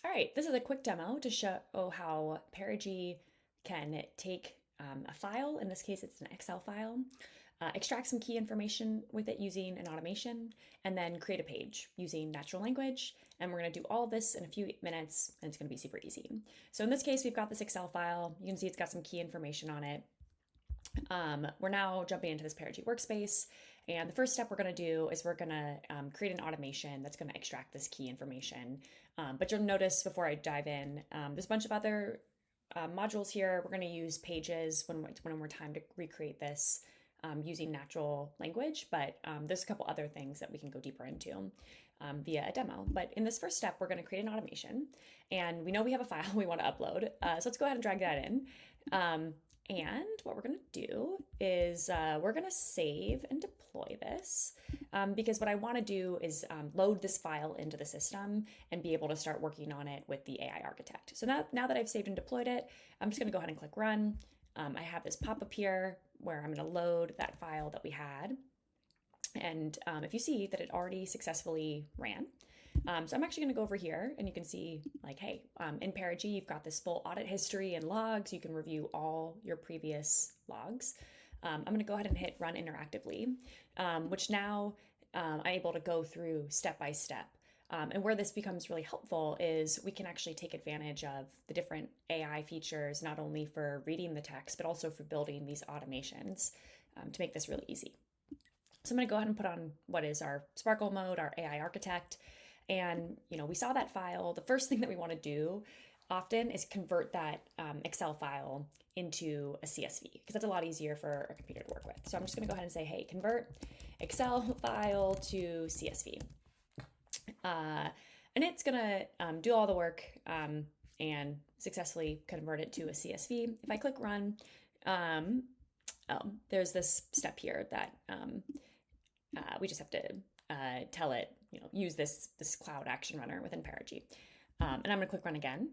All right, this is a quick demo to show how Perygee can take a file, in this case it's an Excel file, extract some key information with it using an automation, and then create a page using natural language. And we're going to do all this in a few minutes, and it's going to be super easy. So in this case, we've got this Excel file. You can see it's got some key information on it. We're now jumping into this Perygee workspace, and the first step we're going to do is we're going to create an automation that's going to extract this key information. But you'll notice before I dive in, there's a bunch of other modules here. We're going to use pages when we're time to recreate this using natural language, but there's a couple other things that we can go deeper into via a demo. But in this first step, we're going to create an automation, and we know we have a file we want to upload. So let's go ahead and drag that in. And what we're going to do is we're going to save and deploy this because what I want to do is load this file into the system and be able to start working on it with the AI architect. So now that I've saved and deployed it, I'm just going to go ahead and click run. I have this pop-up here where I'm going to load that file that we had. And if you see that it already successfully ran, so I'm actually going to go over here and you can see like, hey, in Perygee, you've got this full audit history and logs. You can review all your previous logs. I'm going to go ahead and hit run interactively, which now I'm able to go through step by step. And where this becomes really helpful is we can actually take advantage of the different AI features, not only for reading the text, but also for building these automations to make this really easy. So I'm going to go ahead and put on what is our Sparkle mode, our AI architect. And, we saw that file. The first thing that we want to do often is convert that Excel file into a CSV because that's a lot easier for a computer to work with. So I'm just going to go ahead and say, hey, convert Excel file to CSV. And it's going to do all the work and successfully convert it to a CSV. If I click run, there's this step here that we just have to tell it, use this cloud action runner within Perygee. And I'm going to click run again.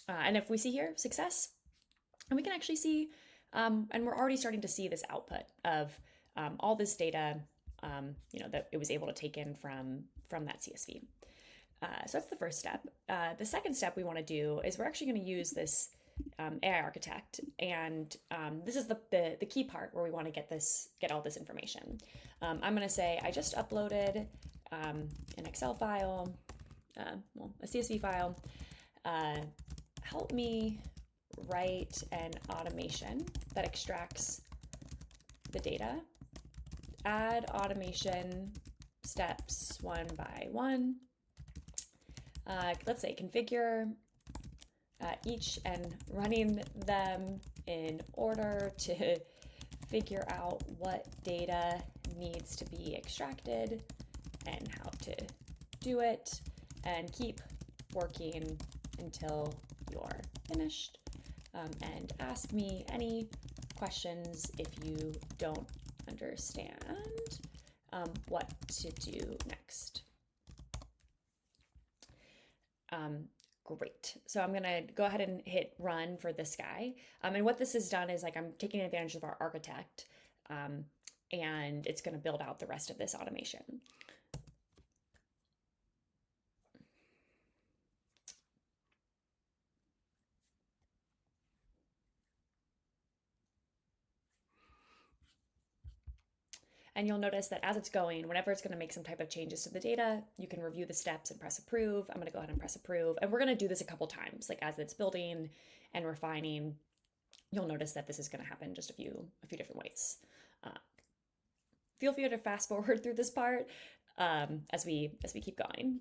And if we see here, success, and we can actually see, and we're already starting to see this output of all this data, that it was able to take in from that CSV. So that's the first step. The second step we want to do is we're actually going to use this AI architect, and this is the key part where we want to get all this information. I'm going to say I just uploaded an Excel file, a CSV file. Help me write an automation that extracts the data. Add automation steps one by one. Let's say configure each and running them in order to figure out what data needs to be extracted and how to do it, and keep working until you're finished. And ask me any questions if you don't understand what to do next. Great. So I'm going to go ahead and hit run for this guy. And what this has done is like I'm taking advantage of our architect, and it's going to build out the rest of this automation. And you'll notice that as it's going, whenever it's going to make some type of changes to the data, you can review the steps and press approve. I'm going to go ahead and press approve. And we're going to do this a couple times. Like as it's building and refining, you'll notice that this is going to happen just a few different ways. Feel free to fast forward through this part as we keep going.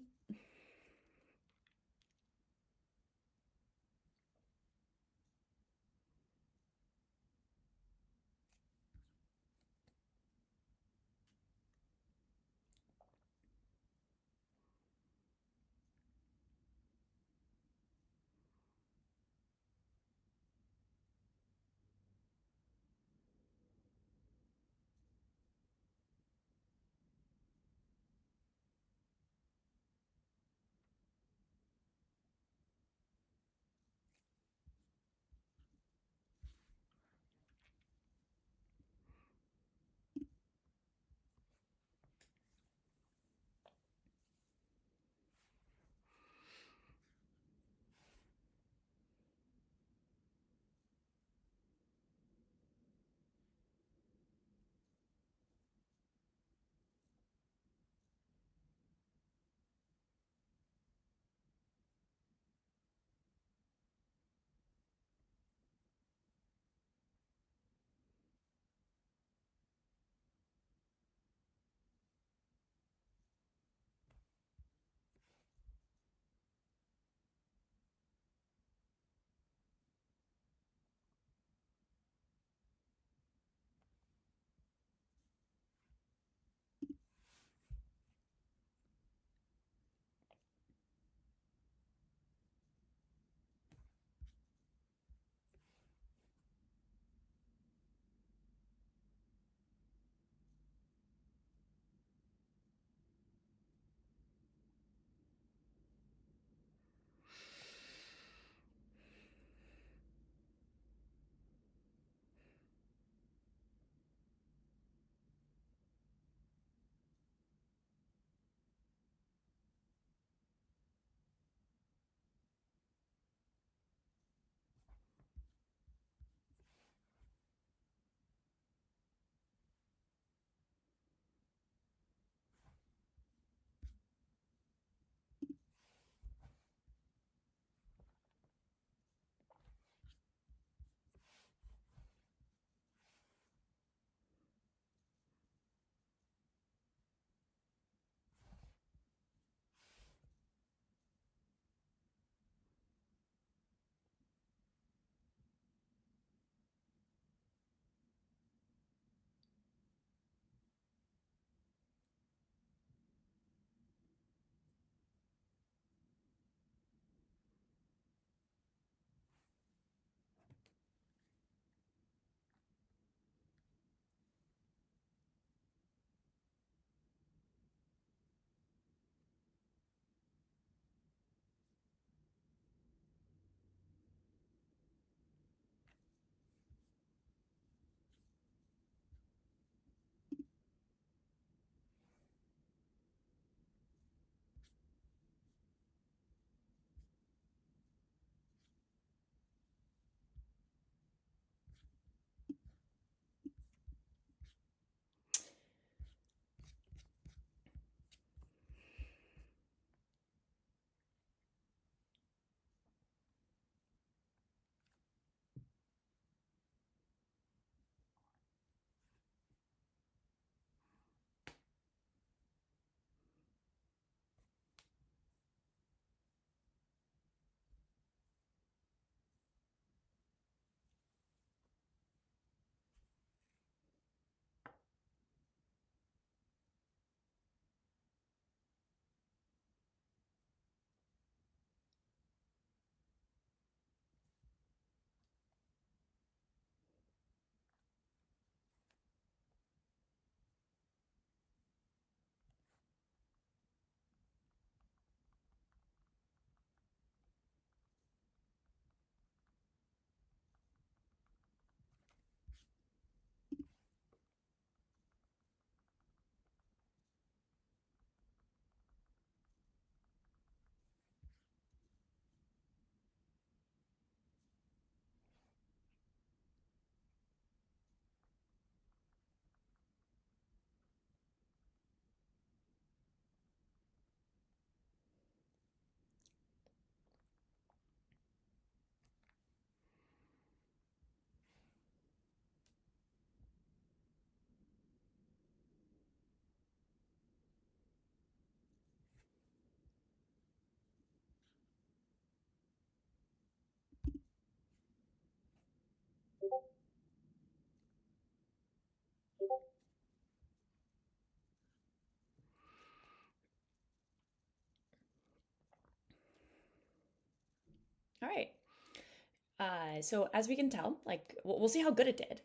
So as we can tell, like we'll see how good it did.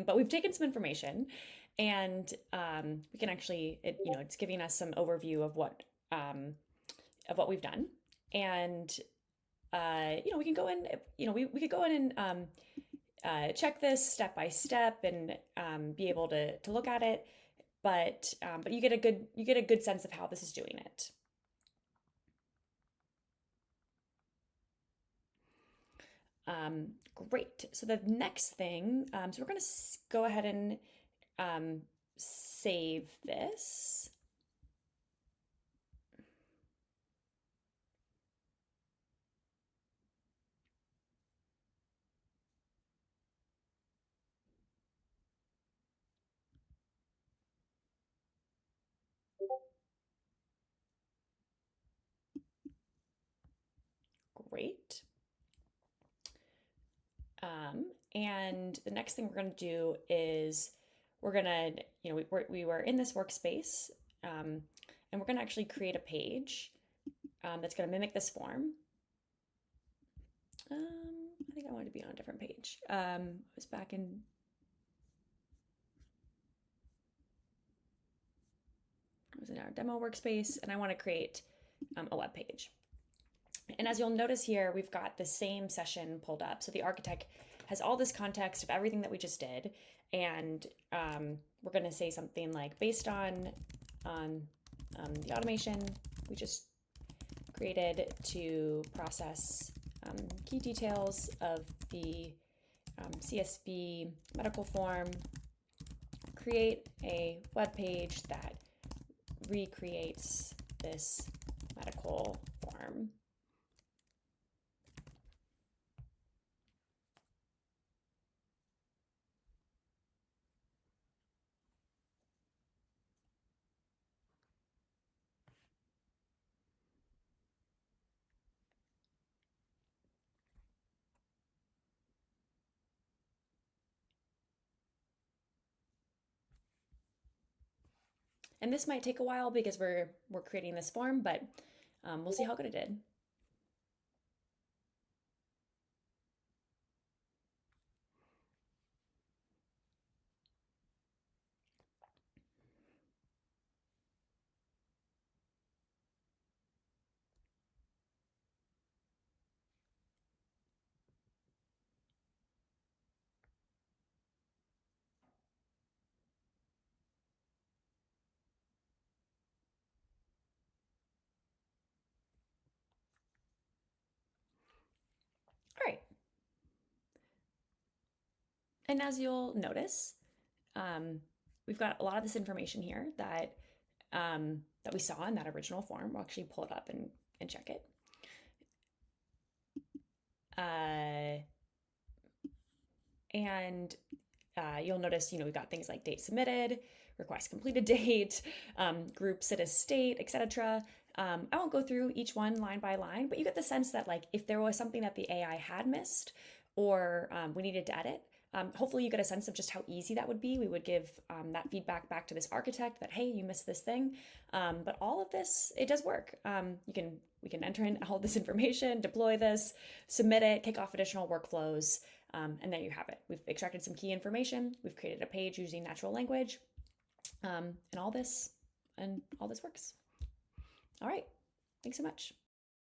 But we've taken some information, and we can actually, it's giving us some overview of what we've done, and we can go in. We could go in and check this step by step and be able to look at it. But you get a good sense of how this is doing it. Great. So the next thing, so we're going to go ahead and save this. Great. And the next thing we're going to do is we're going to, we were in this workspace, and we're going to actually create a page that's going to mimic this form. I think I wanted to be on a different page. I was back in. I was in our demo workspace, and I want to create a web page. And as you'll notice here, we've got the same session pulled up. So the architect has all this context of everything that we just did. And we're going to say something like, based on the automation we just created to process key details of the CSV medical form, create a web page that recreates this medical form. And this might take a while because we're creating this form, but we'll see how good it did. All right. And as you'll notice, we've got a lot of this information here that we saw in that original form. We'll actually pull it up and check it. And you'll notice, we've got things like date submitted, request completed date, group status state, etc. I won't go through each one line by line, but you get the sense that like if there was something that the AI had missed or we needed to edit, hopefully you get a sense of just how easy that would be. We would give that feedback back to this architect that, hey, you missed this thing. But all of this, it does work. We can enter in all this information, deploy this, submit it, kick off additional workflows, and there you have it. We've extracted some key information. We've created a page using natural language, and all this works. All right. Thanks so much.